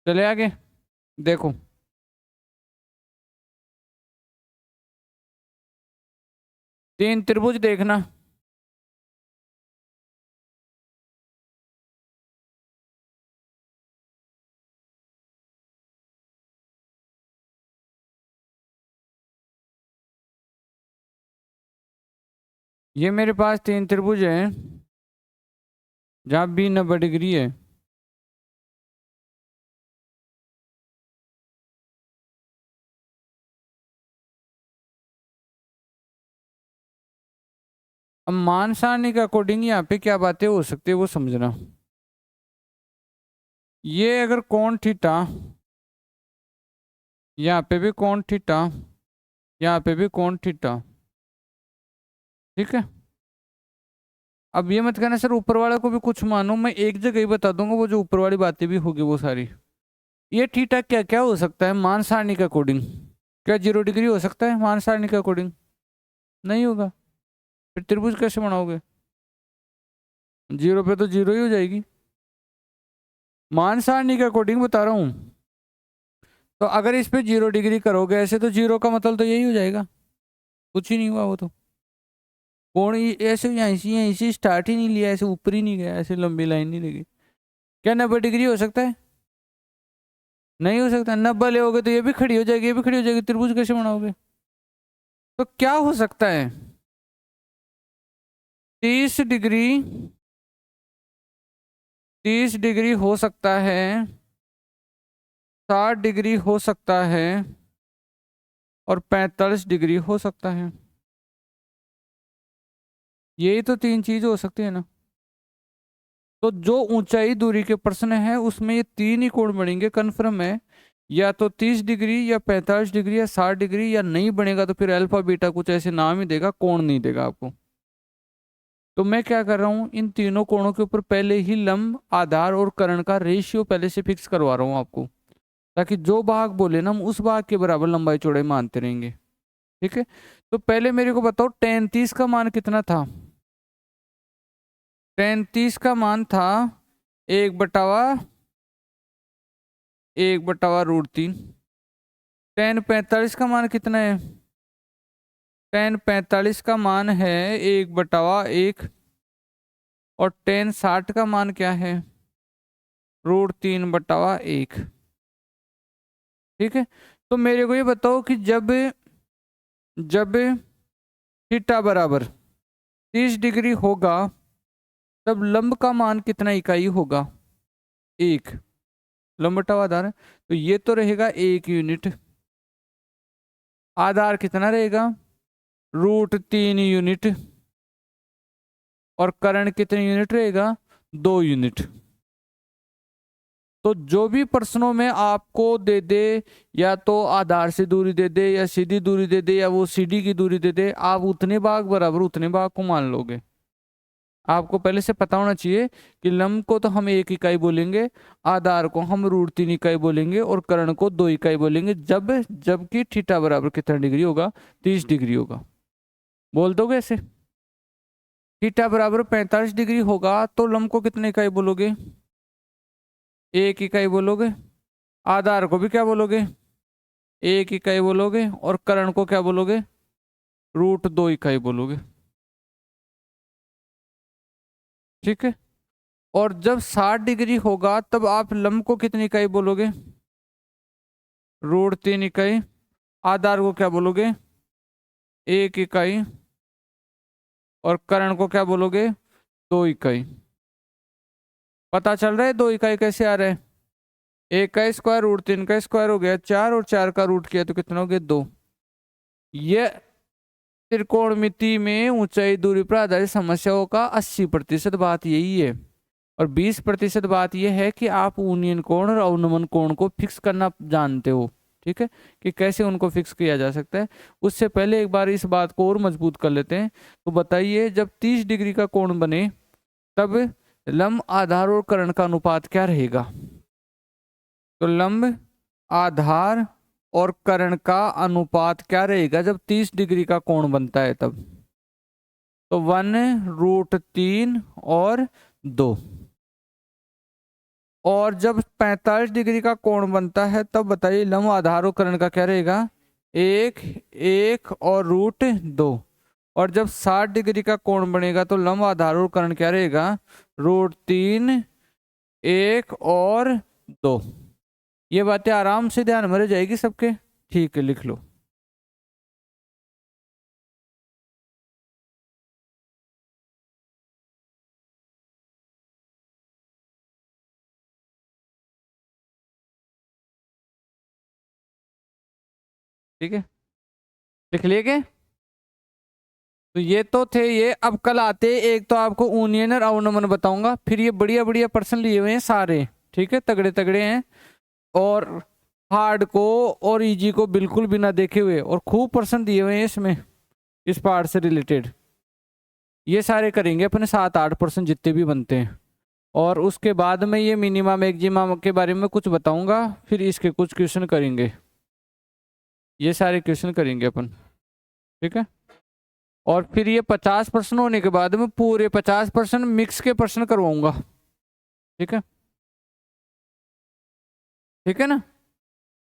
चले आगे देखो, तीन त्रिभुज देखना। ये मेरे पास तीन त्रिभुज हैं जहाँ बी 90 डिग्री है। अब मान सारणी के अकॉर्डिंग यहाँ पे क्या बातें हो सकती है वो समझना। ये अगर कोण थीटा, यहाँ पे भी कोण थीटा, यहाँ पे भी कोण थीटा, ठीक है। अब ये मत कहना सर ऊपर वाले को भी कुछ मानो, मैं एक जगह ही बता दूंगा, वो जो ऊपर वाली बातें भी होगी वो सारी। ये थीटा क्या क्या हो सकता है मान सारणी के अकॉर्डिंग? क्या 0 डिग्री हो सकता है मान सारणी के अकॉर्डिंग? नहीं होगा। फिर त्रिभुज कैसे बनाओगे? 0 पे तो 0 ही हो जाएगी। मान सारणी के अकॉर्डिंग बता रहा हूं। तो अगर इस पे 0 डिग्री करोगे ऐसे तो 0 का मतलब तो यही हो जाएगा, कुछ ही नहीं हुआ वो तो। कोण ऐसे यहीं से स्टार्ट ही नहीं लिया, ऐसे ऊपर ही नहीं गया, ऐसे लंबी लाइन नहीं लगी। क्या 90 डिग्री हो सकता है? नहीं हो सकता। 90 ले होगे तो ये भी खड़ी हो जाएगी, ये भी खड़ी हो जाएगी, त्रिभुज कैसे बनाओगे? तो क्या हो सकता है? 30 डिग्री, 30 डिग्री हो सकता है, 60 डिग्री हो सकता है, और 45 डिग्री हो सकता है। यही तो तीन चीज हो सकती है ना। तो जो ऊंचाई दूरी के प्रश्न है उसमें ये तीन ही कोण बनेंगे कन्फर्म है। या तो 30 डिग्री या 45 डिग्री या 60 डिग्री, या नहीं बनेगा तो फिर अल्फा बीटा कुछ ऐसे नाम ही देगा, कोण नहीं देगा आपको। तो मैं क्या कर रहा हूं, इन तीनों कोणों के ऊपर पहले ही लंब, आधार और कर्ण का रेशियो पहले से फिक्स करवा रहा हूं आपको, ताकि जो भाग बोले ना हम उस भाग के बराबर लंबाई चौड़ाई मानते रहेंगे। ठीक है। तो पहले मेरे को बताओ tan 30 का मान कितना था? tan 30 का मान था 1/√3। tan 45 का मान कितना है? tan 45 का मान है 1/1। और tan 60 का मान क्या है? √3/1। ठीक है। तो मेरे को ये बताओ कि जब जब थीटा बराबर 30 डिग्री होगा तब लंब का मान कितना इकाई होगा? 1। लंब बटा आधार है तो ये तो रहेगा 1 यूनिट। आधार कितना रहेगा? √3 यूनिट। और कर्ण कितने यूनिट रहेगा? 2 यूनिट। तो जो भी प्रश्नों में आपको दे दे, या तो आधार से दूरी दे दे या सीधी दूरी दे दे या वो सीडी की दूरी दे दे, आप उतने भाग बराबर उतने भाग को मान लोगे। आपको पहले से पता होना चाहिए कि लंब को तो हम 1 इकाई बोलेंगे, आधार को हम √3 इकाई बोलेंगे, और कर्ण को 2 इकाई बोलेंगे, जबकि थीटा बराबर कितना डिग्री होगा? 30 डिग्री होगा। बोल दोगे ऐसे? थीटा बराबर 45 डिग्री होगा तो लंब को कितने इकाई बोलोगे? 1 इकाई बोलोगे। आधार को भी क्या बोलोगे? 1 इकाई बोलोगे। और कर्ण को क्या बोलोगे? √2 इकाई बोलोगे। ठीक है। और जब 60 डिग्री होगा तब आप लंब को कितनी इकाई बोलोगे? √3 इकाई। आधार को क्या बोलोगे? 1 इकाई। और कर्ण को क्या बोलोगे? 2 इकाई। पता चल रहा है 2 इकाई कैसे आ रहा है? 1 का स्क्वायर √3 का स्क्वायर हो गया 4, और 4 का रूट किया तो कितना हो गया? 2। ये त्रिकोणमिति में ऊंचाई दूरी पर आधारित समस्याओं का 80% बात यही है। और 20% बात यह है कि आप यूनियन कोण और अवनमन कोण को फिक्स करना जानते हो। ठीक है, कि कैसे उनको फिक्स किया जा सकता है। उससे पहले एक बार इस बात को और मजबूत कर लेते हैं। तो बताइए, जब 30 डिग्री का कोण बने तब लंब, आधार और कर्ण का अनुपात क्या रहेगा? तो लंब, आधार और कर्ण का अनुपात क्या रहेगा जब 30 डिग्री का कोण बनता है तब? तो 1/3 और 2। और जब 45 डिग्री का कोण बनता है तब बताइए लंब आधार और कर्ण का क्या रहेगा, 1 1 और √2। और जब 60 डिग्री का कोण बनेगा तो लंब आधार और कर्ण क्या रहेगा, √3 1 और 2। ये बातें आराम से ध्यान में रह जाएगी सबके, ठीक है लिख लो। ठीक है, लिख लिए क्या? तो ये तो थे ये। अब कल आते एक तो आपको यूनियन और अवनमन बताऊंगा, फिर ये बढ़िया बढ़िया प्रश्न लिए हुए हैं सारे, ठीक है, तगड़े तगड़े हैं। और हार्ड को और इजी को बिल्कुल भी ना देखे हुए, और खूब प्रश्न दिए हुए हैं इसमें इस पार्ट से रिलेटेड। ये सारे करेंगे अपने 7-8 प्रश्न जितने भी बनते हैं। और उसके बाद में ये मिनिमा मैक्सिमा के बारे में कुछ बताऊंगा, फिर इसके कुछ क्वेश्चन करेंगे। ये सारे क्वेश्चन करेंगे अपन, ठीक है। और फिर ये 50 प्रश्न होने के बाद में पूरे 50 प्रश्न मिक्स के प्रश्न करवाऊंगा, ठीक है, ठीक है ना।